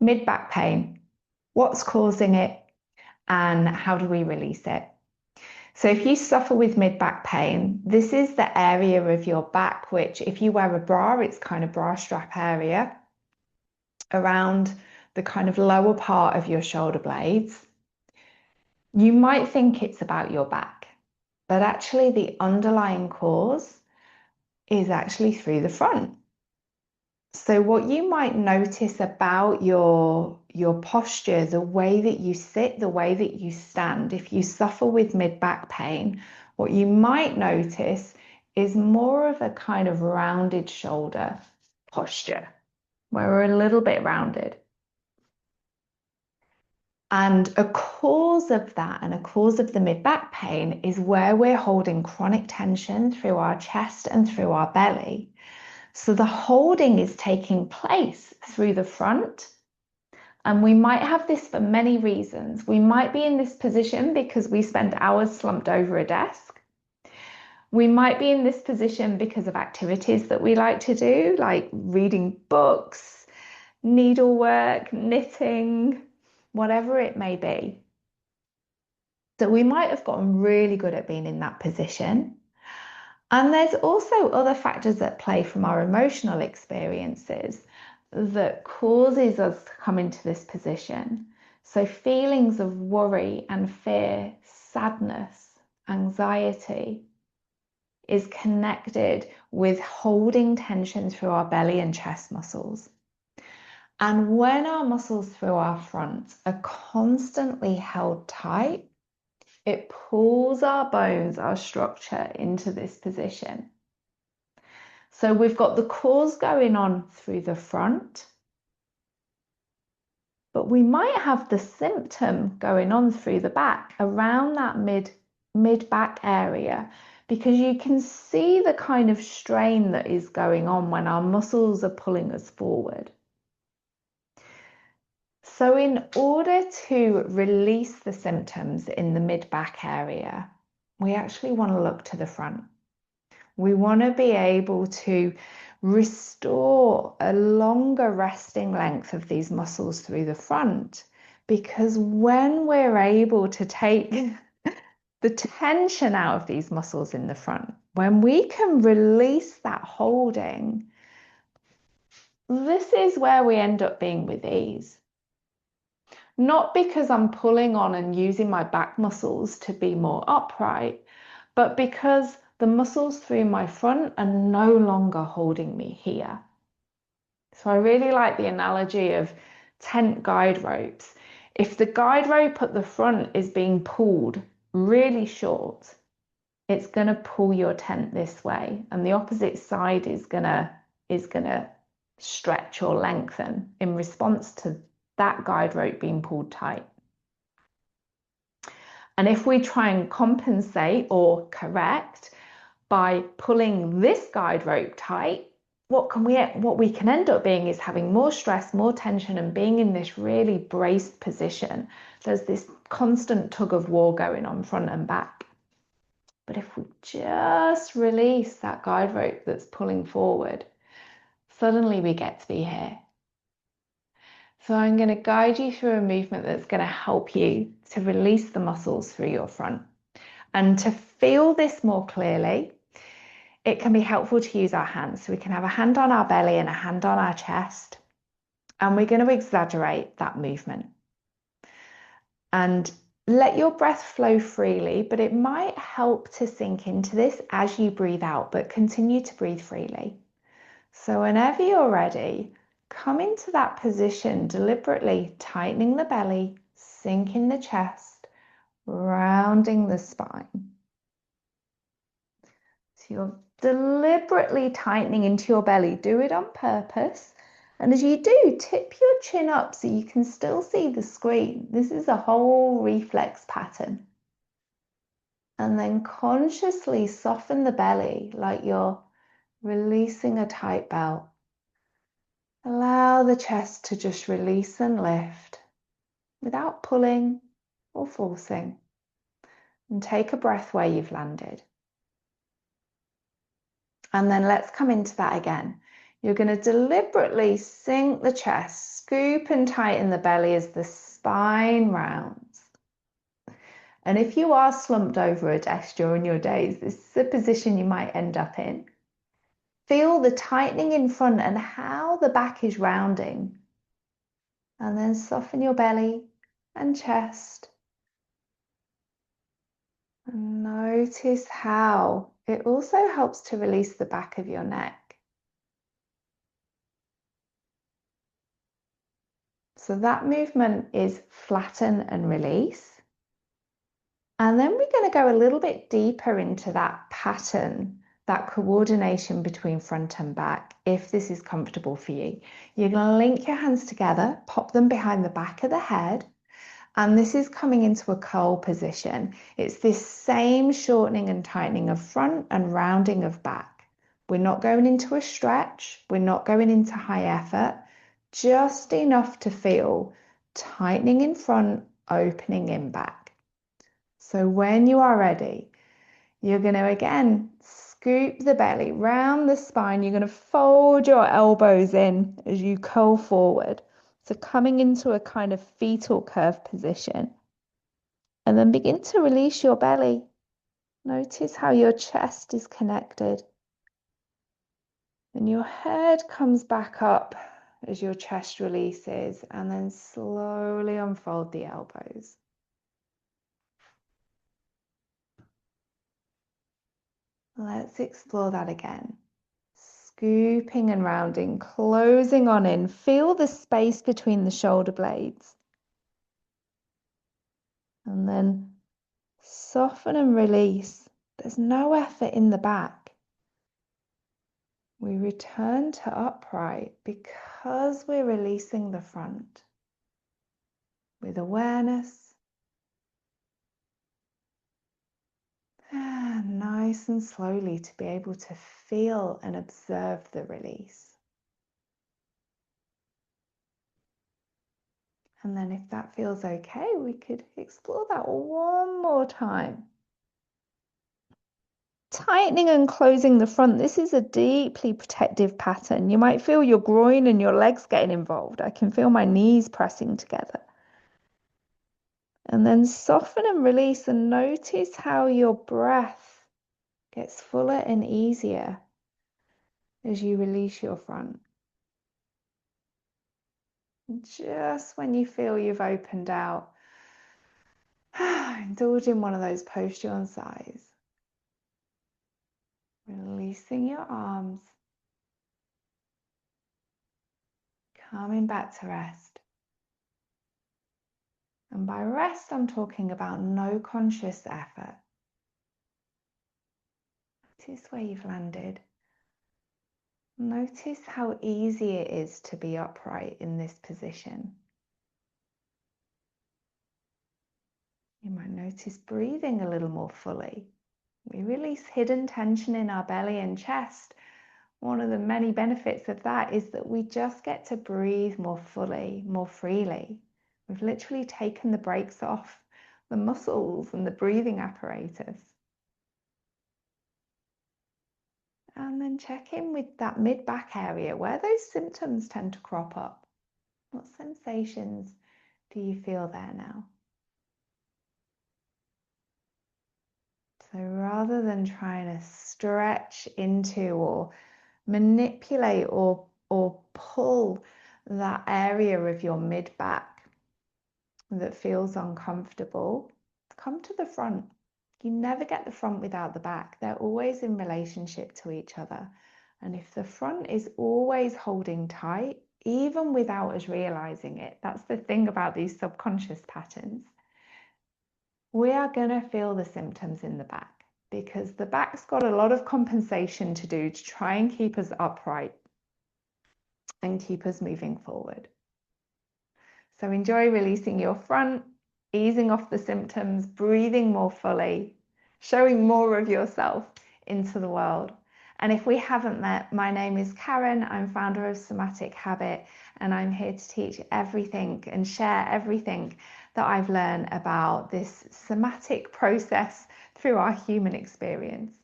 Mid-back pain. What's causing it and how do we release it? So if you suffer with mid-back pain, this is the area of your back, which if you wear a bra, it's kind of bra strap area around the kind of lower part of your shoulder blades. You might think it's about your back, but actually the underlying cause is actually through the front. So what you might notice about your posture, the way that you sit, the way that you stand, if you suffer with mid-back pain, what you might notice is more of a kind of rounded shoulder posture, where we're a little bit rounded. And a cause of that and a cause of the mid-back pain is where we're holding chronic tension through our chest and through our belly. So the holding is taking place through the front. And we might have this for many reasons. We might be in this position because we spend hours slumped over a desk. We might be in this position because of activities that we like to do, like reading books, needlework, knitting, whatever it may be. So we might have gotten really good at being in that position. And there's also other factors at play from our emotional experiences that causes us to come into this position. So feelings of worry and fear, sadness, anxiety is connected with holding tension through our belly and chest muscles. And when our muscles through our front are constantly held tight, it pulls our bones, our structure into this position. So we've got the cause going on through the front, but we might have the symptom going on through the back, around that mid-back area, because you can see the kind of strain that is going on when our muscles are pulling us forward. So in order to release the symptoms in the mid-back area, we actually want to look to the front. We want to be able to restore a longer resting length of these muscles through the front, because when we're able to take the tension out of these muscles in the front, when we can release that holding, this is where we end up being with ease. Not because I'm pulling on and using my back muscles to be more upright, but because the muscles through my front are no longer holding me here. So I really like the analogy of tent guide ropes. If the guide rope at the front is being pulled really short, it's going to pull your tent this way, and the opposite side is going to stretch or lengthen in response to that guide rope being pulled tight. And if we try and compensate or correct by pulling this guide rope tight, what we can end up being is having more stress, more tension, and being in this really braced position. There's this constant tug of war going on front and back. But if we just release that guide rope that's pulling forward, suddenly we get to be here. So I'm going to guide you through a movement that's going to help you to release the muscles through your front. And to feel this more clearly, it can be helpful to use our hands. So we can have a hand on our belly and a hand on our chest. And we're going to exaggerate that movement. And let your breath flow freely, but it might help to sink into this as you breathe out, but continue to breathe freely. So whenever you're ready, come into that position, deliberately tightening the belly, sinking the chest, rounding the spine. So you're deliberately tightening into your belly. Do it on purpose. And as you do, tip your chin up so you can still see the screen. This is a whole reflex pattern. And then consciously soften the belly like you're releasing a tight belt. Allow the chest to just release and lift without pulling or forcing. And take a breath where you've landed. And then let's come into that again. You're going to deliberately sink the chest scoop and tighten the belly as the spine rounds. And if you are slumped over a desk during your days, this is a position you might end up in. Feel the tightening in front and how the back is rounding. And then soften your belly and chest. And notice how it also helps to release the back of your neck. So that movement is flatten and release. And then we're going to go a little bit deeper into that pattern, that coordination between front and back, if this is comfortable for you. You're going to link your hands together, pop them behind the back of the head, and this is coming into a curl position. It's this same shortening and tightening of front and rounding of back. We're not going into a stretch, we're not going into high effort, just enough to feel tightening in front, opening in back. So when you are ready, you're going to again scoop the belly round the spine. You're going to fold your elbows in as you curl forward. So coming into a kind of fetal curve position. And then begin to release your belly. Notice how your chest is connected. And your head comes back up as your chest releases, and then slowly unfold the elbows. Let's explore that again. Scooping and rounding, closing on in. Feel the space between the shoulder blades. And then soften and release. There's no effort in the back. We return to upright because we're releasing the front with awareness. And nice and slowly to be able to feel and observe the release. And then if that feels okay, we could explore that one more time. Tightening and closing the front. This is a deeply protective pattern. You might feel your groin and your legs getting involved. I can feel my knees pressing together. And then soften and release, and notice how your breath gets fuller and easier as you release your front. Just when you feel you've opened out, indulge in one of those post-yawn sighs. Releasing your arms, coming back to rest. And by rest, I'm talking about no conscious effort. Notice where you've landed. Notice how easy it is to be upright in this position. You might notice breathing a little more fully. We release hidden tension in our belly and chest. One of the many benefits of that is that we just get to breathe more fully, more freely. We've literally taken the brakes off the muscles and the breathing apparatus. And then check in with that mid-back area where those symptoms tend to crop up. What sensations do you feel there now? So rather than trying to stretch into or manipulate or pull that area of your mid-back that feels uncomfortable, come to the front. You never get the front without the back. They're always in relationship to each other. And if the front is always holding tight, even without us realizing it, that's the thing about these subconscious patterns, we are going to feel the symptoms in the back because the back's got a lot of compensation to do to try and keep us upright and keep us moving forward. So enjoy releasing your front, easing off the symptoms, breathing more fully, showing more of yourself into the world. And if we haven't met, my name is Karen. I'm founder of Somatic Habit, and I'm here to teach everything and share everything that I've learned about this somatic process through our human experience.